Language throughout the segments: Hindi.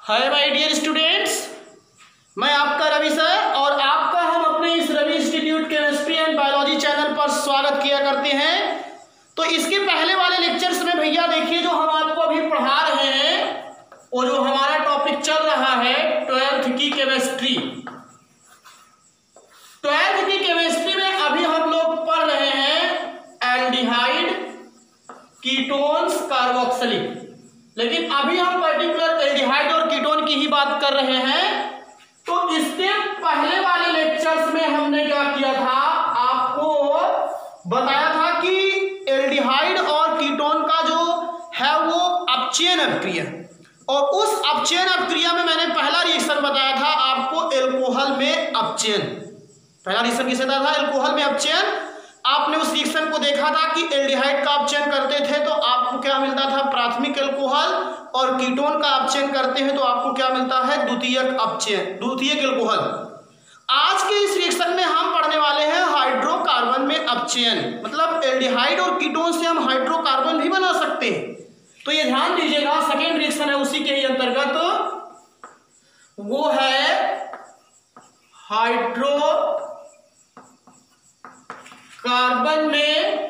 हाय माय डियर स्टूडेंट्स, मैं आपका रवि सर और आपका हम अपने इस Ravi institute chemistry and biology channel पर स्वागत किया करते हैं। तो इसके पहले वाले लेक्चर्स में भैया देखिए जो हम आपको अभी पढ़ा रहे हैं और जो हमारा टॉपिक चल रहा है 12th की केमिस्ट्री। 12th की केमिस्ट्री में अभी हम लोग पढ़ रहे हैं एल्डिहाइड, कीटोन्स, कार्बोक्सिलिक। लेकिन अभी हम पर्टिकुलर एल्डिहाइड और कीटोन की ही बात कर रहे हैं। तो इसके पहले वाले लेक्चर्स में हमने क्या किया था, आपको बताया था कि एल्डिहाइड और कीटोन का जो है वो अपचयन अभिक्रिया, और उस अपचयन अभिक्रिया में मैंने पहला रिएक्शन बताया था आपको एल्कोहल में अपचयन। पहला रिएक्शन किसे था? एल्कोहल में अपचयन। आपने उस रिएक्शन को देखा था कि एल्डिहाइड का अपचयन करते थे तो आपको क्या मिलता था? प्राथमिक एल्कोहल। और कीटोन का अपचयन करते हैं तो आपको क्या मिलता है? द्वितीयक अपचयन, द्वितीयक एल्कोहल। आज के इस रिएक्शन में हम पढ़ने वाले हैं हाइड्रोकार्बन में अपचयन। मतलब एल्डिहाइड और कीटोन से हम हाइड्रोकार्बन भी बना सकते हैं। तो ये ध्यान दीजिएगा, सेकेंड रिएक्शन है उसी के ही अंतर्गत, वो है हाइड्रो कार्बन में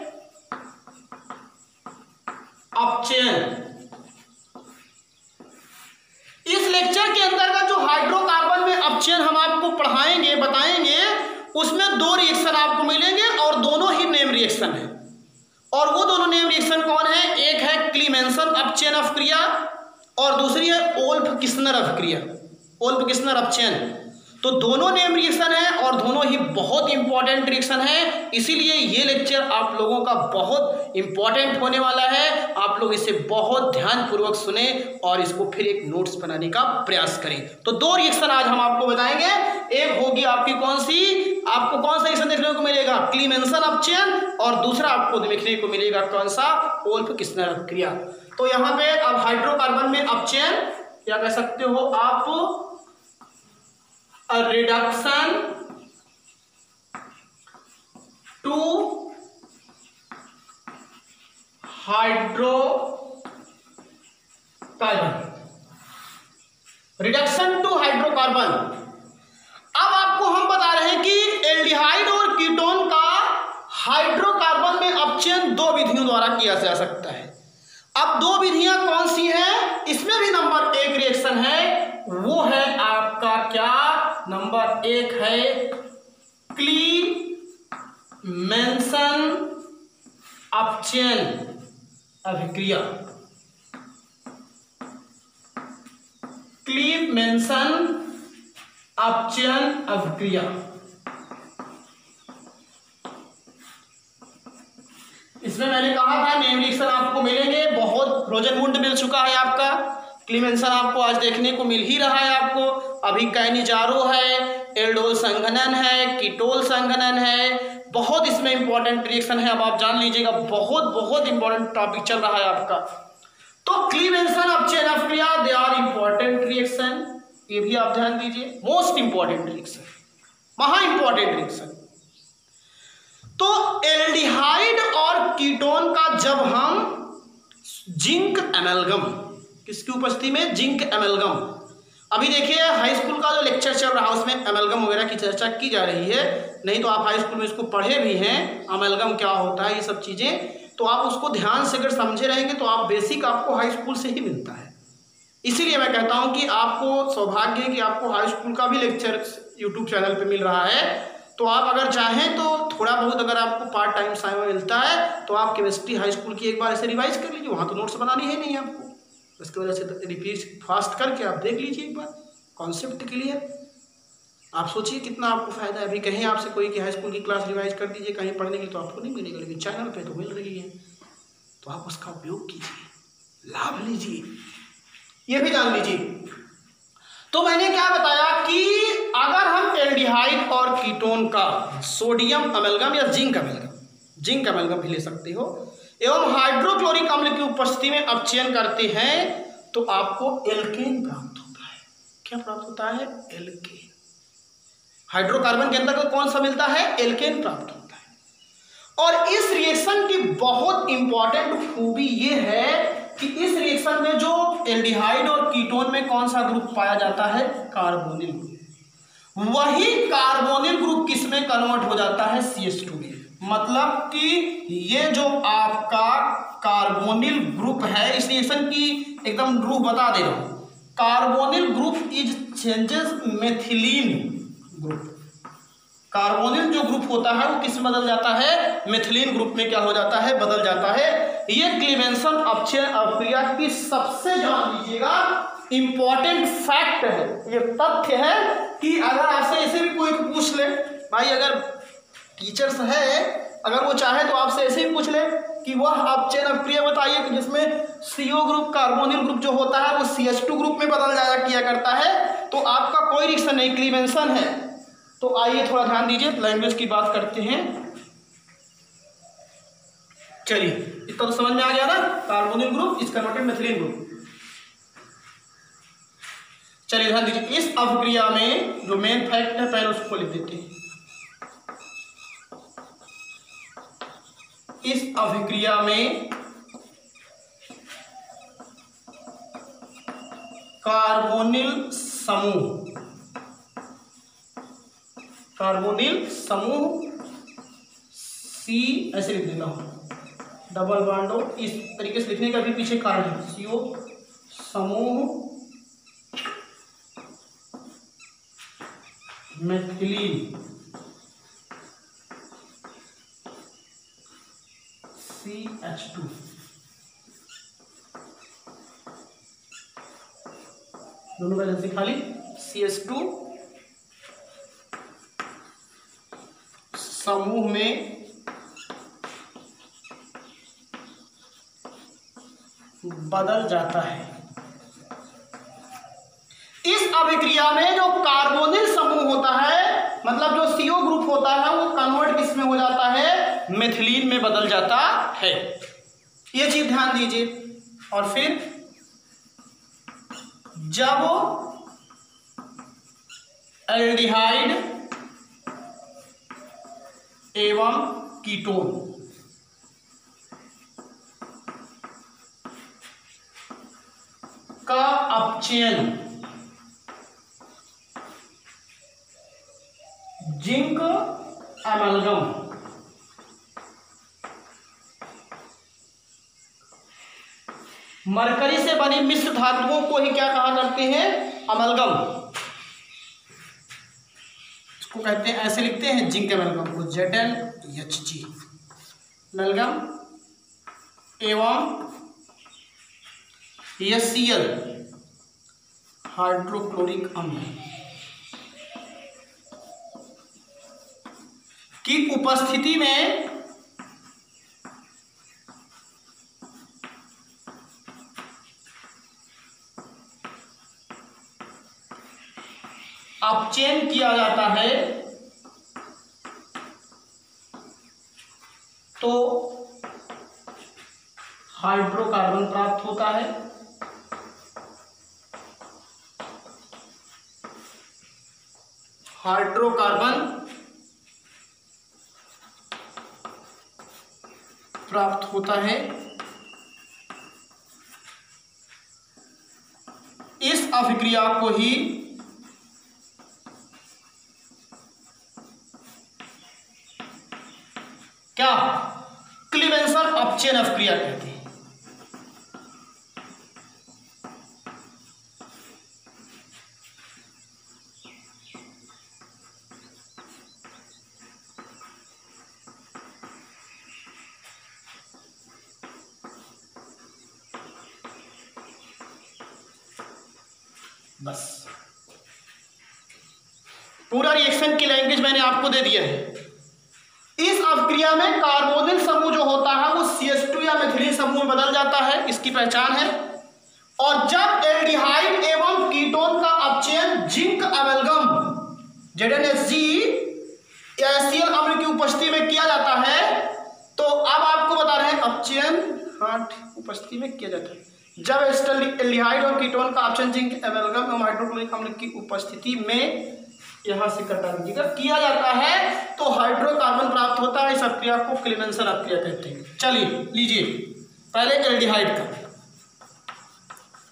अपचयन। इस लेक्चर के अंतर्गत जो हाइड्रोकार्बन में अपचयन हम आपको पढ़ाएंगे, बताएंगे, उसमें दो रिएक्शन आपको मिलेंगे और दोनों ही नेम रिएक्शन है। और वो दोनों नेम रिएक्शन कौन है? एक है क्लीमेंसन अपचयन अभिक्रिया और दूसरी है ओल्फ किस्नर अभिक्रिया, ओल्फ किस्नर अपचयन। तो दोनों नेम रिएक्शन है और दोनों ही बहुत इंपॉर्टेंट रिएक्शन है। इसीलिए ये लेक्चर आप लोगों का बहुत इंपॉर्टेंट होने वाला है। आप लोग इसे बहुत ध्यानपूर्वक सुने और इसको फिर एक नोट्स बनाने का प्रयास करें। तो दो रिएक्शन आज हम आपको बताएंगे। एक होगी आपकी कौन सी? आपको कौन सा रिएक्शन देखने को मिलेगा? क्लीमेंसन अपचयन। और दूसरा आपको देखने को मिलेगा कौन सा? ओल्फ किस्नर अभिक्रिया। तो यहाँ पे अब हाइड्रोकार्बन में अपचयन क्या कह सकते हो आप? A reduction to hydrocarbon, reduction to hydrocarbon. अब आपको हम बता रहे हैं कि एल्डिहाइड और कीटोन का हाइड्रोकार्बन में अपचयन दो विधियों द्वारा किया जा सकता है। अब दो विधियां कौन सी हैं? इसमें भी नंबर एक रिएक्शन है, वो है आपका क्या? नंबर एक है क्लीमेंसन अपचयन अभिक्रिया। क्लीमेंसन अपचयन अभिक्रिया। इसमें मैंने कहा था नेम रिएक्शन आपको मिलेंगे, बहुत रोजनवुंड मिल चुका है आपका। क्लीमेंसन आपको आज देखने को मिल ही रहा है आपको। अभी कैनिजारो है, एल्डोल संघनन है, कीटोल संघनन है। बहुत इसमें इंपॉर्टेंट रिएक्शन है। अब आप जान लीजिएगा, बहुत बहुत इंपॉर्टेंट टॉपिक चल रहा है आपका। तो क्लीमेंसन अपचयन अभिक्रिया, दे आर इंपॉर्टेंट रिएक्शन। ये भी आप ध्यान दीजिए, मोस्ट इंपॉर्टेंट रिएक्शन, महा इंपॉर्टेंट रिएक्शन। तो एल्डिहाइड और कीटोन का जब हम जिंक एमेल्गम, किसकी उपस्थिति में? जिंक एमेल्गम। अभी देखिए हाई स्कूल का जो लेक्चर चल रहा है उसमें एमेल्गम वगैरह की चर्चा की जा रही है। नहीं तो आप हाई स्कूल में इसको पढ़े भी हैं, एमेल्गम क्या होता है, ये सब चीज़ें। तो आप उसको ध्यान से अगर समझे रहेंगे तो आप बेसिक आपको हाई स्कूल से ही मिलता है। इसीलिए मैं कहता हूँ कि आपको सौभाग्य है कि आपको हाई स्कूल का भी लेक्चर यूट्यूब चैनल पर मिल रहा है। तो आप अगर चाहें तो थोड़ा बहुत अगर आपको पार्ट टाइम समय मिलता है तो आप केमिस्ट्री हाई स्कूल की एक बार ऐसे रिवाइज कर लीजिए। वहाँ तो नोट्स बनानी है नहीं आपको, इसकी वजह से रिपीट फास्ट करके आप देख लीजिए एक बार, कॉन्सेप्ट क्लियर। आप सोचिए कितना आपको फायदा है। अभी कहीं आपसे कोई कि हाई स्कूल की क्लास रिवाइज कर दीजिए कहीं पढ़ने के लिए तो आपको नहीं मिलेगा, लेकिन चैनल पे तो मिल रही है। तो आप उसका उपयोग कीजिए, लाभ लीजिए, ये भी जान लीजिए। तो मैंने क्या बताया कि अगर हम एल्डिहाइड और कीटोन का सोडियम अमेल्गम या जिंक अमेल्गम भी ले सकते हो, एवं हाइड्रोक्लोरिक अम्ल की उपस्थिति में अपचयन करते हैं तो आपको एल्केन प्राप्त होता है। क्या प्राप्त होता है? एल्केन। हाइड्रोकार्बन के अंतर्गत कौन सा मिलता है? एल्केन प्राप्त होता है। और इस रिएक्शन की बहुत इंपॉर्टेंट खूबी ये है कि इस रिएक्शन में जो एल्डिहाइड और कीटोन में कौन सा ग्रुप पाया जाता है? Carbonyl group. वही कार्बोनिल ग्रुप किस में कन्वर्ट हो जाता है? CH2 में। मतलब कि ये जो आपका कार्बोनिल ग्रुप है, इस रिएक्शन की एकदम रूह बता दे रहा हूं। Carbonyl group is changes methylene group. Carbonyl जो ग्रुप होता है वो किस में बदल जाता है? मेथिलीन ग्रुप में क्या हो जाता है? बदल जाता है। ये क्लीवेंसन अपचयन अभिक्रिया की सबसे जान लीजिएगा इंपॉर्टेंट फैक्ट है, ये तथ्य है कि अगर आपसे ऐसे भी कोई पूछ ले, भाई अगर टीचर्स है, अगर वो चाहे तो आपसे ऐसे ही पूछ ले कि वह अपचयन अभिक्रिया बताइए कि जिसमें CO ग्रुप कार्बोनिल ग्रुप जो होता है वो CH2 ग्रुप में बदल जाया किया करता है, तो आपका कोई रिएक्शन नहीं, क्लीवेंसन है। तो आइए थोड़ा ध्यान दीजिए, लैंग्वेज की बात करते हैं। चलिए इतना तो समझ में आ गया ना, carbonyl group is converted methylene group. चलिए ध्यान दीजिए, इस अभिक्रिया में जो मेन फैक्ट है पहले उसको लिख देते हैं। इस अभिक्रिया में कार्बोनिल समूह C ऐसे लिख देता हूं, डबल बॉन्डो, इस तरीके से लिखने का भी पीछे कारण है। CO समूह मेथिलीन CH2, दोनों वैलेंस से खाली CH2 समूह में बदल जाता है। इस अभिक्रिया में जो कार्बोनिल समूह होता है, मतलब जो CO ग्रुप होता है, वो कन्वर्ट किस में हो जाता है? मेथिलीन में बदल जाता है। ये चीज ध्यान दीजिए। और फिर जब एल्डिहाइड एवं कीटोन का अपचयन जिंक एमलगम मरकरी से बनी मिश्र धातुओं को ही क्या कहा करते हैं? अमलगम। इसको कहते हैं, ऐसे लिखते हैं जिंक एमलगम को, ZnHg एमलगम एवं HCl हाइड्रोक्लोरिक अम्ल की उपस्थिति में अपचयन किया जाता है तो हाइड्रोकार्बन प्राप्त होता है। हाइड्रोकार्बन प्राप्त होता है। इस अभिक्रिया को ही क्या क्लीवेंसन अपचयन अभिक्रिया कहते हैं। बस पूरा रिएक्शन की लैंग्वेज मैंने आपको दे दिया है। इस अभिक्रिया में कार्बोनिल समूह जो होता है वो CH2 या मेथिलीन समूह में बदल जाता है, इसकी पहचान है। और जब एल्डिहाइड एवं कीटोन का अपचयन जिंक एमलगम ZnHg या HCl अम्ल की उपस्थिति में किया जाता है, तो अब आपको बता रहे हैं अपचयन उपस्थिति में किया जाता है। जब एल्डिहाइड और कीटोन का अपचयन जिंक एमलगम एवं हाइड्रोक्लोरिक अम्ल की उपस्थिति में, यहां से कटा लीजिएगा, किया जाता है तो हाइड्रोकार्बन प्राप्त होता है। इस अभिक्रिया को क्लीवेंसन अभिक्रिया कहते हैं। चलिए लीजिए पहले एल्डिहाइड का,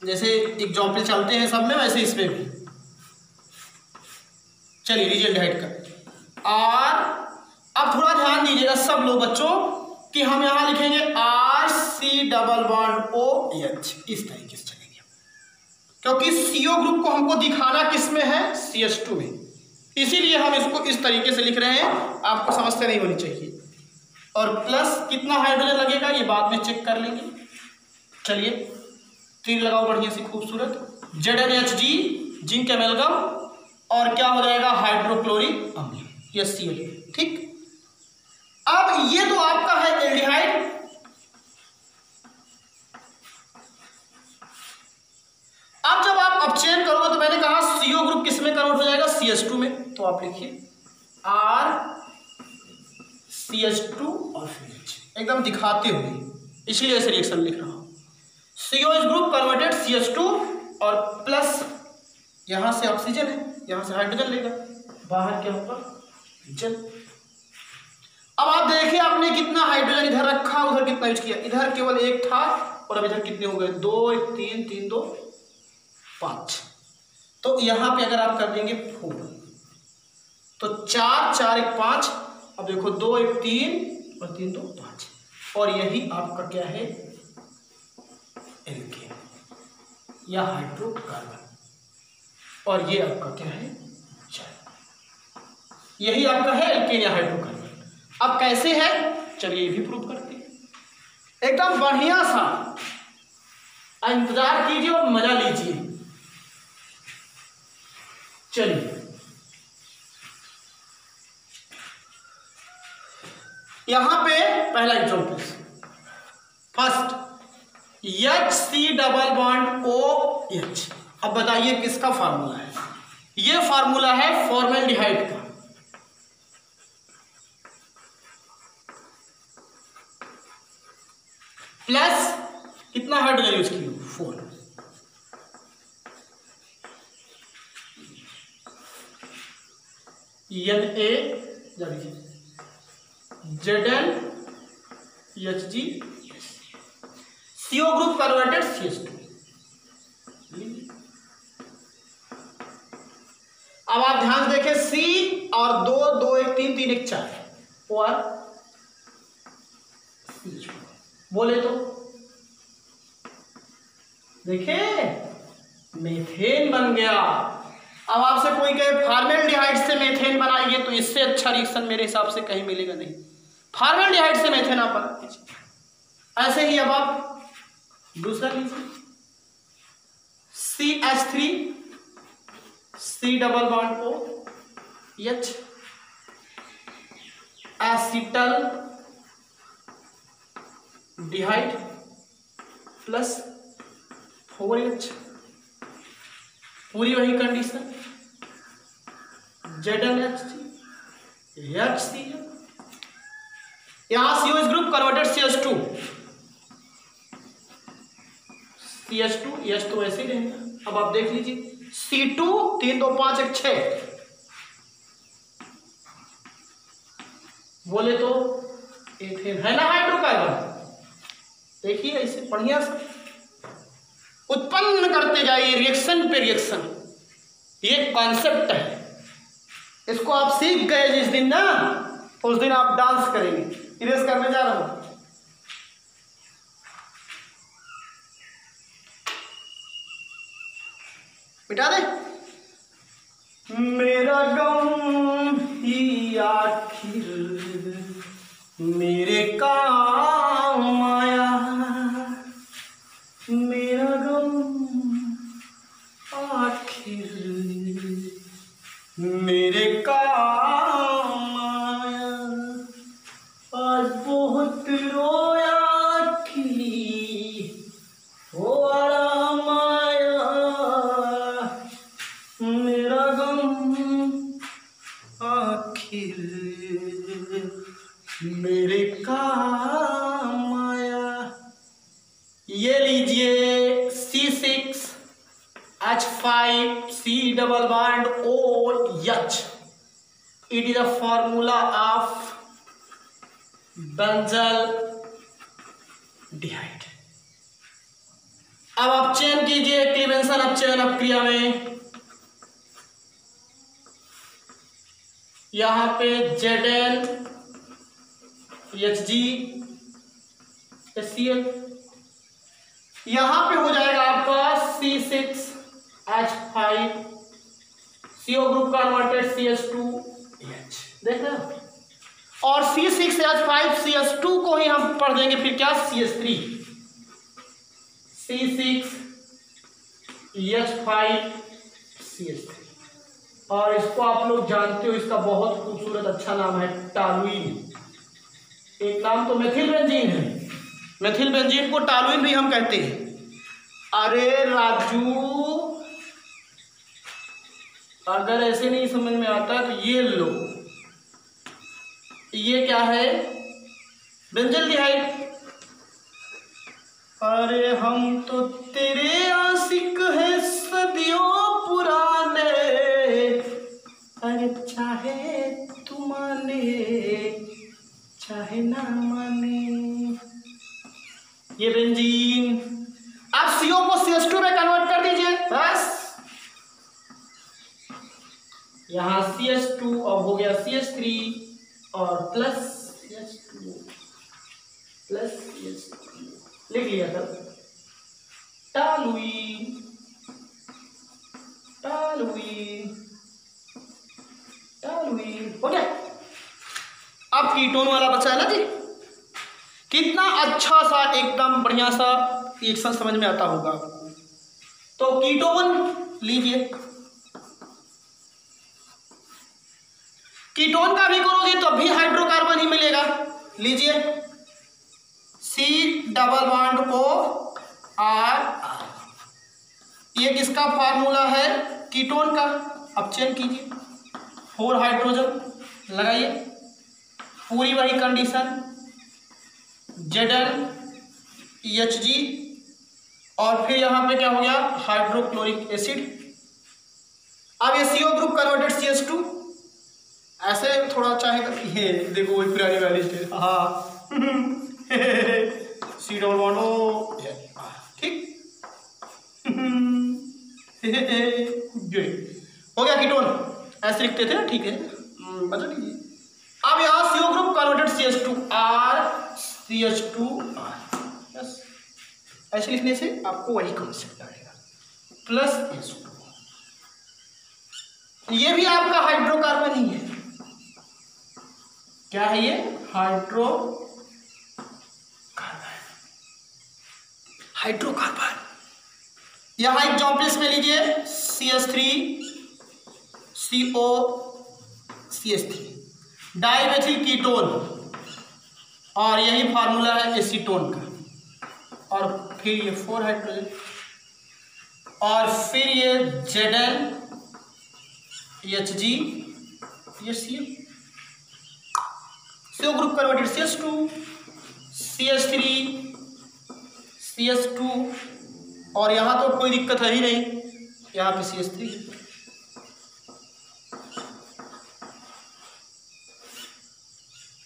जैसे एग्जाम्पल चलते हैं सब में, वैसे इसमें भी। चलिए रीजल डिहाइड का। और अब थोड़ा ध्यान दीजिएगा सब लोग बच्चों कि हम यहां लिखेंगे RC डबल बॉन्ड OH, इस तरीके से चलेंगे, क्योंकि CO ग्रुप को हमको दिखाना किस में है, CH2 में, इसीलिए हम इसको इस तरीके से लिख रहे हैं। आपको समस्या नहीं होनी चाहिए। और प्लस कितना हाइड्रोजन लगेगा ये बाद में चेक कर लेंगे। चलिए तीर लगाओ बढ़िया सी खूबसूरत, ZnHG जिंक एमेल्गम, और क्या हो जाएगा, हाइड्रोक्लोरिक अम्ल, ये Cl, ठीक। अब ये तो आपका है एल्डिहाइड। अब जब आप अपचयन करोगे तो मैंने कहा CO ग्रुप किस में कन्वर्ट हो जाएगा, CH2 में, तो आप लिखिए RCH2 और फिर H, एकदम दिखाते हुए, इसलिए ऐसे रिएक्शन लिख रहा हूं। COH ग्रुप कन्वर्टेड CH2 और प्लस यहां से ऑक्सीजन है, यहां से हाइड्रोजन लेगा, बाहर क्या होगा, जल। अब आप देखिए आपने कितना हाइड्रोजन इधर रखा, उधर कितना यूज किया, इधर केवल एक था और अब इधर कितने हो गए, 2 1 3 3 2 5। तो यहां पे अगर आप कर देंगे 4 तो 4 4 1 5। अब देखो 2 1 3 और 3 2 5, और यही आपका क्या है, एल्केन या हाइड्रोकार्बन, और ये आपका क्या है, जल। यही आपका है एल्केन या हाइड्रोकार्बन। अब कैसे है, चलिए ये भी प्रूव करते हैं, एकदम बढ़िया सा। इंतजार कीजिए और मजा लीजिए। चलिए यहां पे पहला example, first HC double bond OH। अब बताइए किसका फार्मूला है, ये फार्मूला है फॉर्मेल्डिहाइड का। प्लस कितना हाइड्रोजन यूज किया, 4। ZnHG CO group converted CH2। अब आप ध्यान से देखें, C और 2 2 1 3 3 1 4 और बोले तो देखिए मेथेन बन गया। अब आपसे कोई कहे फॉर्मेल्डिहाइड से मेथेन बनाइए, तो इससे अच्छा रिएक्शन मेरे हिसाब से कहीं मिलेगा नहीं। फॉर्मेल्डिहाइड से मेथेन आप बना दीजिए। ऐसे ही अब आप दूसरा लीजिए, CH3 C double bond OH, acetaldehyde plus 4H, पूरी वही कंडीशन, ZnHG HCl, यहां COH group converted CH2 H तो ऐसे ही रहेगा। अब आप देख लीजिए C2 3 2 5 1 6, बोले तो एथेन है ना हाइड्रोकार्बन। देखिए ऐसे बढ़िया से उत्पन्न करते जाइए रिएक्शन पे रिएक्शन, ये कॉन्सेप्ट है। इसको आप सीख गए जिस दिन ना, उस दिन आप डांस करेंगे। इरेज करने जा रहा हूं, मिटा दे। मेरा गम ही आखिर मेरे काम आया, मेरा गम आखिर मेरे काम आया, आज बहुत रोया कि हो आराम आया, मेरा गम आखिर मेरे काम आया। ये लीजिए C6 H5 C double bond OH, it is a formula of benzaldehyde. अब आप चयन कीजिए कॉम्बिनेशन अपचयन अपक्रिया में यहां पे Zn Hg HCl, यहां पे हो जाएगा आपका C6H5 CO group converted CH2H, देख रहे हो। और C6H5 CH2 को ही हम पढ़ देंगे फिर क्या, CH3 C6H5 CH3। और इसको आप लोग जानते हो, इसका बहुत खूबसूरत अच्छा नाम है टॉलुइन। एक नाम तो मेथिल बेंजीन है, मेथिल बेंजीन को टॉलुइन भी हम कहते हैं। अरे राजू, अगर ऐसे नहीं समझ में आता तो ये लो, ये क्या है, बेंजल्डिहाइड। अरे हम तो तेरे आशिक हैं सदियों पुराने, अरे चाहे तू माने चाहे ना माने, ये बेंजीन। आप CO को CH2 में कन्वर्ट कर दीजिए बस, यहां CH2 और हो गया CH3 और प्लस CH2 प्लस CH3 लिख लिया तब टॉलुइन टॉलुइन टॉलुइन हो गया। अब कीटोन वाला बचा है ना जी, कितना अच्छा सा एकदम बढ़िया सा रिएक्शन समझ में आता होगा आपको। तो कीटोन लीजिए, कीटोन का भी करोगे तो भी हाइड्रोकार्बन ही मिलेगा। लीजिए C double bond O R, ये किसका फार्मूला है, कीटोन का। अब चेंज कीजिए, 4 हाइड्रोजन लगाइए, पूरी वही कंडीशन Zn Hg, और फिर यहां पे क्या हो गया, हाइड्रोक्लोरिक एसिड। अब ये CO ग्रुप कन्वर्टेड CH2, ऐसे थोड़ा चाहे ये देखो वही पुरानी वाली स्टेज, हाँ C डबल बॉन्ड O, ठीक हो गया कीटोन, ऐसे लिखते थे, ठीक है बता दीजिए। अब यहाँ CO group converted CH2 R CH2 R, बस ऐसे लिखने से आपको वही कॉन्सेप्ट आएगा, प्लस H2। ये भी आपका हाइड्रोकार्बन ही है, क्या है ये, हाइड्रोकार्बन। हाइड्रोकार्बन यहां एग्जाम्पल्स में लीजिए CH3 CO CH3 dimethyl ketone, और यही फार्मूला है एसीटोन का। और फिर ये 4 हाइड्रोजन, और फिर ये Zn Hg, ये CO group converted CH2 CH3 CH2, और यहां तो कोई दिक्कत है ही नहीं, यहां पे CH3।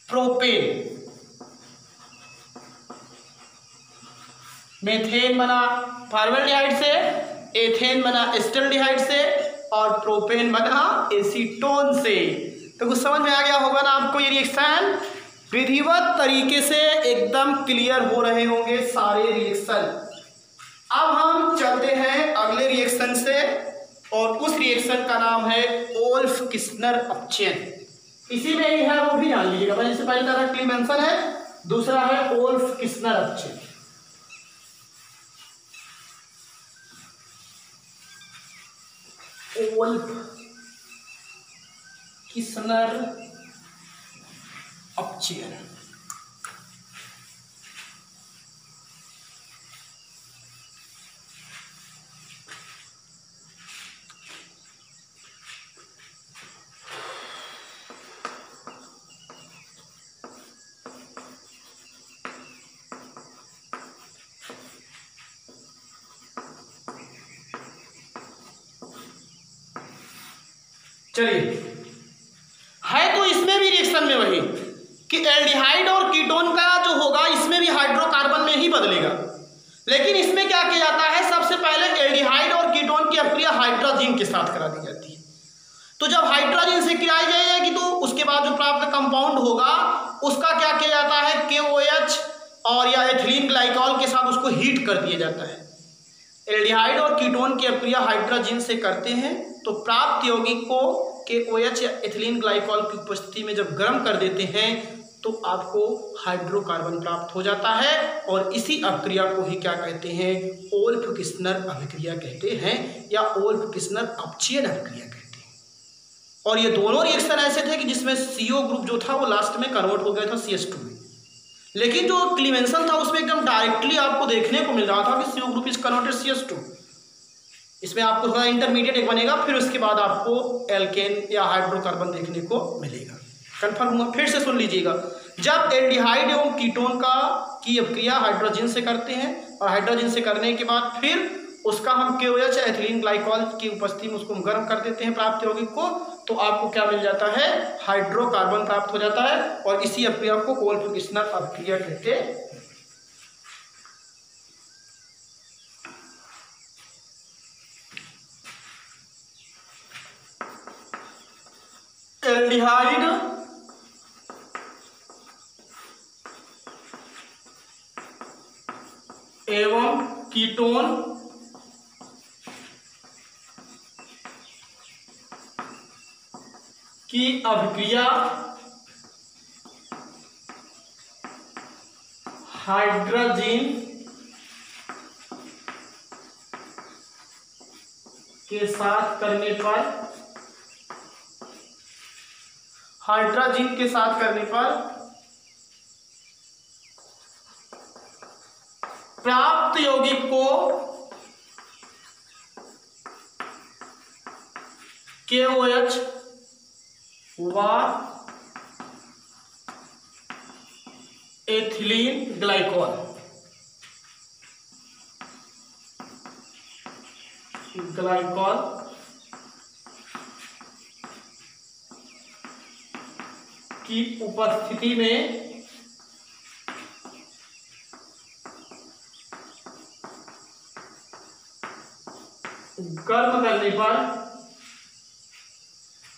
प्रोपेन, मेथेन बना फॉर्मल्डिहाइड से, एथेन बना एसिटाल्डिहाइड से, और प्रोपेन बना एसीटोन से। तो कुछ समझ में आ गया होगा ना आपको, ये रिएक्शन विधिवत तरीके से एकदम क्लियर हो रहे होंगे सारे रिएक्शन। अब हम चलते हैं अगले रिएक्शन से, और उस रिएक्शन का नाम है वोल्फ किस्नर अपचयन। इसी में ही है, वो भी जान लीजिएगा, मैंने इससे पहले डायरेक्टली मेंशन है, दूसरा है वोल्फ किस्नर अपचयन। वोल्फ किस्नर अपचयन, चलिए है तो इसमें भी रिएक्शन में वही कि एल्डिहाइड और कीटोन का जो होगा इसमें भी हाइड्रोकार्बन में ही बदलेगा। लेकिन इसमें क्या किया जाता है, सबसे पहले एल्डिहाइड और कीटोन तो जब हाइड्रोजन से किया जाएगी तो उसके बाद जो प्राप्त कंपाउंड होगा उसका क्या किया जाता है, KOH और या एथिलीन ग्लाइकॉल के साथ उसको हीट कर दिया जाता है। एल्डिहाइड और कीटोन की अपक्रिया हाइड्रोजन से करते हैं तो प्राप्त यौगिक को KOH या एथिलीन ग्लाइकॉल की उपस्थिति में जब गर्म कर देते हैं तो आपको हाइड्रोकार्बन प्राप्त हो जाता है और इसी अपक्रिया को ही क्या कहते हैं, ओल्फ-किस्नर अभिक्रिया कहते हैं या ओल्फ-किस्नर अपचयन अभिक्रिया कहते हैं। और ये दोनों रिएक्शन ऐसे थे कि जिसमें CO ग्रुप जो था वो लास्ट में कन्वर्ट हो गया था CH2 में, लेकिन जो क्लीमेंसन था उसमें एकदम डायरेक्टली आपको देखने को मिल रहा था कि CO group is converted CH2। इसमें आपको थोड़ा इंटरमीडिएट एक बनेगा, फिर उसके बाद आपको एल्केन या हाइड्रोकार्बन देखने को मिलेगा। कंफर्म हुआ? फिर से सुन लीजिएगा, जब एल्डिहाइड एवं कीटोन की अपक्रिया हाइड्रोजन से करते हैं और हाइड्रोजन से करने के बाद फिर उसका हम KOH या एथिलीन ग्लाइकॉल की उपस्थिति में उसको हम गर्म कर देते हैं प्राप्त यौगिक को, तो आपको क्या मिल जाता है, हाइड्रोकार्बन प्राप्त हो जाता है और इसी अपक्रिया को ओल्फ-किस्नर अपक्रिया कहते हैं। एल्डिहाइड एवं कीटोन की अभिक्रिया हाइड्रोजन के साथ करने पर प्राप्त यौगिक को KOH व एथिलीन ग्लाइकॉल की उपस्थिति में गर्म करने पर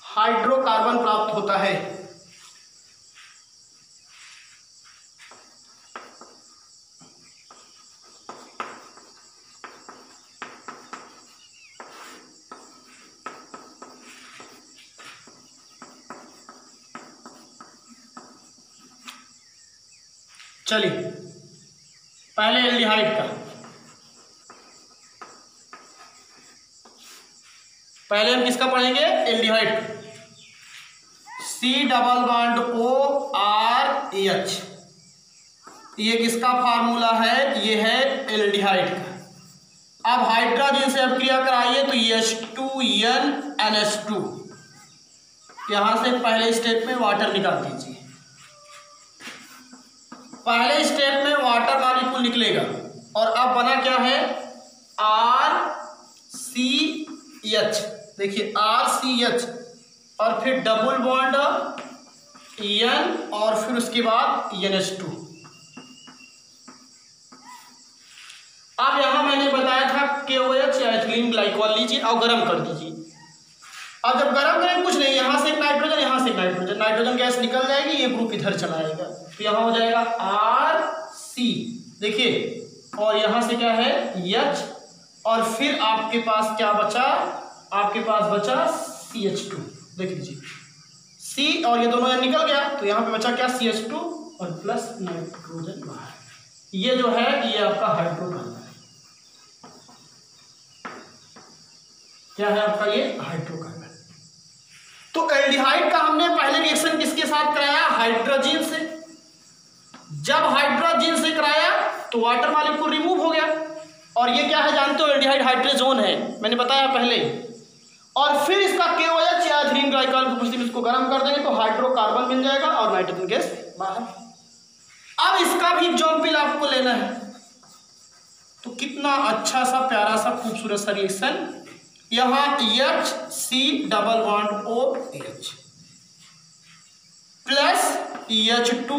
हाइड्रोकार्बन प्राप्त होता है। चलिए पहले एल्डिहाइड का, पहले हम किसका पढ़ेंगे, एल्डिहाइड का। C+ORH, ये किसका फार्मूला है, ये है एल्डिहाइड का। अब हाइड्रोजन से अपक्रिया कराइए तो H2NH2, यहां से पहले स्टेप में वाटर निकाल दीजिए। पहले स्टेप में वाटर मॉलिक्यूल निकलेगा और अब बना क्या है, RCH, देखिए RCH और फिर डबल बॉन्ड N और फिर उसके बाद NH2। अब यहां मैंने बताया था KOH या एथिलीन ग्लाइकॉल लीजिए और गर्म कर दीजिए। अब जब गर्म करें कुछ नहीं, यहां से एक नाइट्रोजन, यहां से एक नाइट्रोजन, नाइट्रोजन गैस निकल जाएगी, ये ग्रुप इधर चला आएगा तो यहां हो जाएगा RC, देखिए, और यहां से क्या है H और फिर आपके पास क्या बचा, आपके पास बचा CH2, देख लीजिए C और ये दोनों निकल गया तो यहाँ पे बचा क्या, CH2 और प्लस नाइट्रोजन बाहर। ये जो है ये आपका हाइड्रोकार्बन है, क्या है आपका ये हाइड्रोकार्बन। तो एल्डिहाइड का हमने पहले रिएक्शन किसके साथ कराया, हाइड्रोजन से। जब हाइड्रोजन से कराया तो वाटर मॉलिक्यूल रिमूव हो गया और ये क्या है जानते हो, एल्डिहाइड हाइड्रोजोन है, मैंने बताया पहले। और फिर इसका KOH या एथिलीन ग्लाइकॉल की उपस्थिति में इसको गर्म कर देंगे तो हाइड्रोकार्बन मिल जाएगा और नाइट्रोजन गैस बाहर। अब इसका भी एग्जाम्पल आपको लेना है, तो कितना अच्छा सा प्यारा सा खूबसूरत सा रिएक्शन, यहाँ HC+OH प्लस H2NH2,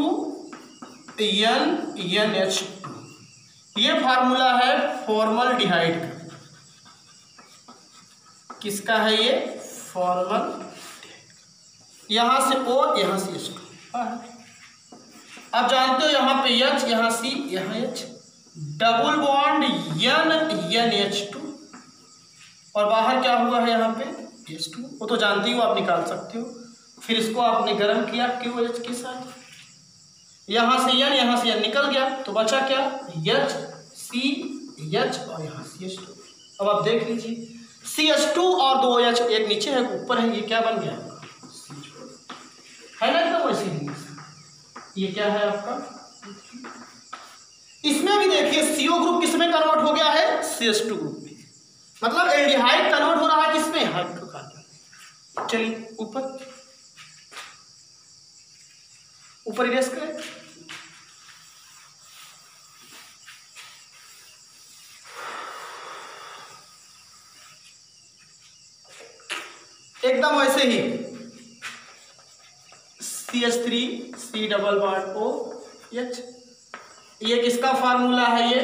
ये फार्मूला है फॉर्मल्डिहाइड का। किसका है ये, फॉर्मल, यहां से O, यहां से H2। अब जानते हो यहाँ पे H, यहाँ C, यहाँ H, डबल बॉन्ड NH2 और बाहर क्या हुआ है यहाँ पे H2, वो तो जानते हो, आप निकाल सकते हो। फिर इसको आपने गर्म किया QH के साथ, यहाँ से N, यहाँ से N निकल गया, तो बचा क्या H, C, H और यहाँ CH2। अब आप देख लीजिए CH2 और 2H, एक नीचे है ऊपर है, ये क्या बन गया है ना, एकदम वैसे ही। ये क्या है आपका, इसमें भी देखिए CO ग्रुप किसमें कन्वर्ट हो गया है, CH2 ग्रुप में, मतलब एल्डिहाइड कन्वर्ट हो रहा है किसमें, हाइड्रोकार्बन। चलिए ऊपर इरेज करें। एकदम वैसे ही CH3 C double bond OH, ये किसका फार्मूला है, ये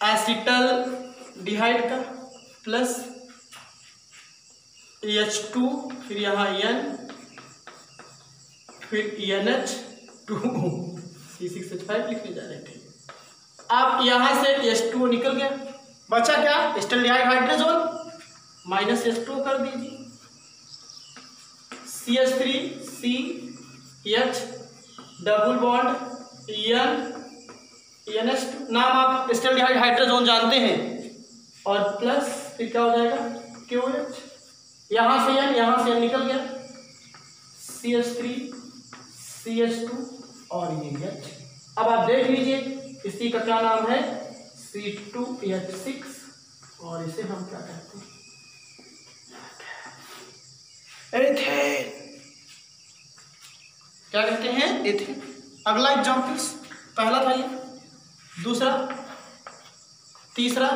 एसिटल डिहाइड का, प्लस H2, फिर यहाँ N, फिर NH2 C6H5 लिखने जा रहे थे। अब यहाँ से H2 निकल गया, बचा क्या एसिटल्डिहाइड हाइड्रोजन, माइनस H2 कर दीजिए, CH3 C H double bond NH2, नाम आप एसिटल्डिहाइड हाइड्रोजन जानते हैं, और प्लस फिर क्या हो जाएगा QH, यहाँ से N, यहाँ से N निकल गया, CH3 CH2 और ये H। अब आप देख लीजिए इसी का क्या नाम है C2H6, और इसे हम क्या कहते हैं, एथेन। क्या कहते हैं, एथेन। अगला एग्जाम्पल्स, पहला था ये, दूसरा, तीसरा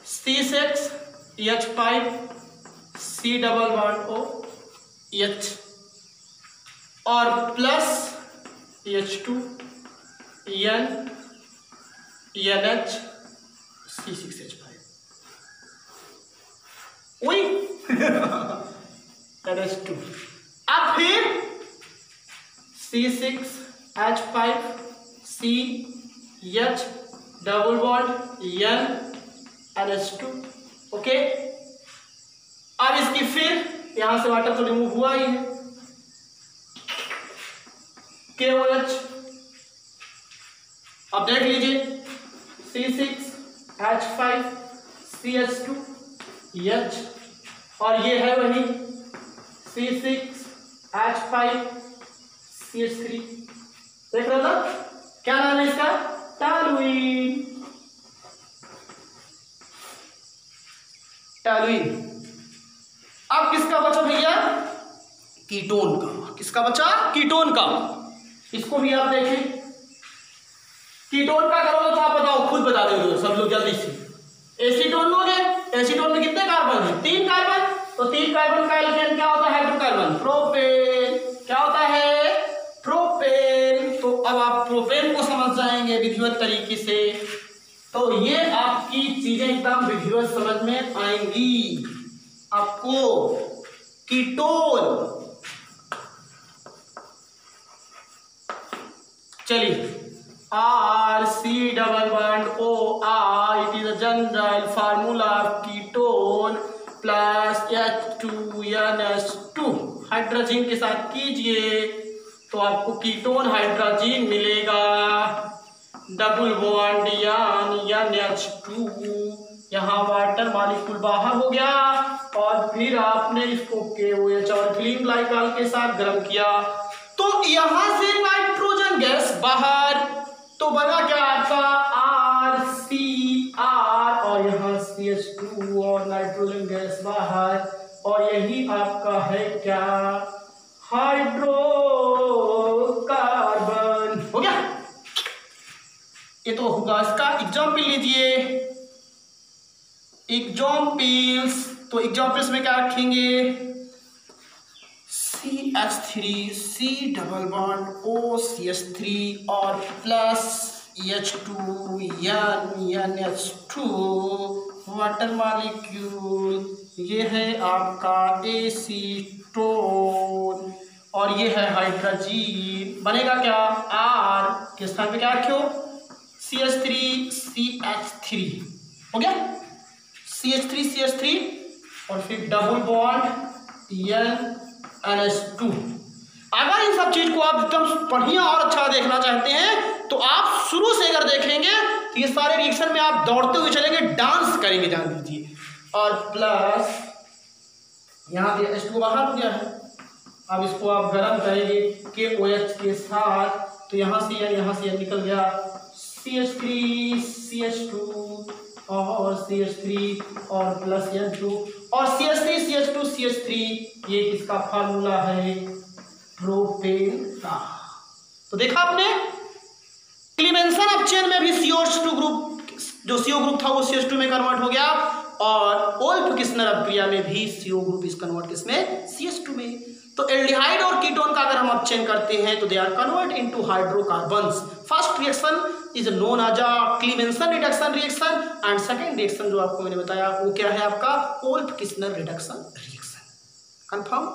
C6H5 C double bond OH और plus H2 N NH C6H5 वही NH2। अब फिर C6H5 CH double bond N NH2। Okay, अब इसकी फिर यहां से वाटर तो रिमूव हुआ ही है, KOH। अब देख लीजिए C6H5 CH2 H और ये है वही C6H5 CH3। देख रहे हो ना, क्या नाम है इसका, टॉलुइन। टॉलुइन। अब किसका बचा भैया, कीटोन का। किसका बचा, कीटोन का। इसको भी आप देखें, कीटोन का करोगे तो आप बताओ, खुद बता दो सब लोग जल्दी से। एसीटोन लोगे, एसीटोन में कितने कार्बन है, 3 कार्बन, तो 3 कार्बन का एल्केन क्या होता है, हाइड्रोकार्बन, प्रोपेन। क्या होता है, प्रोपेन। तो अब आप प्रोपेन को समझ जाएंगे विधिवत तरीके से, तो ये आपकी चीजें एकदम विधिवत समझ में आएंगी आपको। कीटोन, चलिए RC double bond OR, it is a general formula of ketone, plus H2NH2 hydrogen के साथ कीजिए तो आपको कीटोन हाइड्रोजन मिलेगा, डबल बॉन्ड NH2, यहाँ वाटर मॉलिक्यूल बाहर हो गया, और फिर आपने इसको KOH और क्लीन ग्लाइकॉल के साथ गर्म किया, तो यहां से नाइट्रोजन गैस बाहर, तो बना क्या आपका RCR, और यहाँ CH2 और नाइट्रोजन गैस बाहर, और यही आपका है क्या, हाइड्रोकार्बन। हो गया, ये तो होगा इसका। एग्जाम्पल लीजिए, एग्जाम्पल्स, तो एग्जाम्पल्स में क्या रखेंगे, CH3 C double bond O CH3 और plus H2 NH2, water molecule, ये है आपका एसीटोन और ये है हाइड्रोजन। बनेगा क्या, R के स्थान पे क्या रखो, CH3 हो गया, CH3 और फिर डबल बॉन्ड NH2। अगर इन सब चीज को आप एकदम बढ़िया और अच्छा देखना चाहते हैं तो आप शुरू से अगर देखेंगे तो ये सारे रिएक्शन में आप दौड़ते हुए चलेंगे, डांस करेंगे, जान दीजिए। और प्लस यहाँ पे H2 बाहर हो गया है, अब इसको आप गर्म करेंगे KOH के साथ, तो यहाँ से N निकल गया, CH3 CH2 और CH3 और प्लस N2 और CH3 ये किसका फार्मूला है, प्रोपेन का। तो देखा आपने, क्लीमेंसन ऑफ चेन में भी CO2 ग्रुप, जो CO ग्रुप था वो CH2 में कन्वर्ट हो गया, और ओल्फ किस्नर अपक्रिया में भी CO ग्रुप इज कन्वर्ट किसमें, CH2 में। तो एल्डिहाइड और कीटोन का अगर हम अपचयन करते हैं तो they are convert into hydrocarbons. First reaction is known as a Clemmensen reduction reaction, and second reaction जो आपको मैंने बताया वो क्या है, आपका Wolff Kishner reduction reaction. Confirm,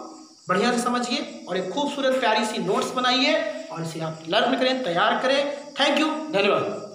बढ़िया से समझिए और एक खूबसूरत प्यारी सी नोट्स बनाइए और इसे आप लर्न करें, तैयार करें। थैंक यू, धन्यवाद।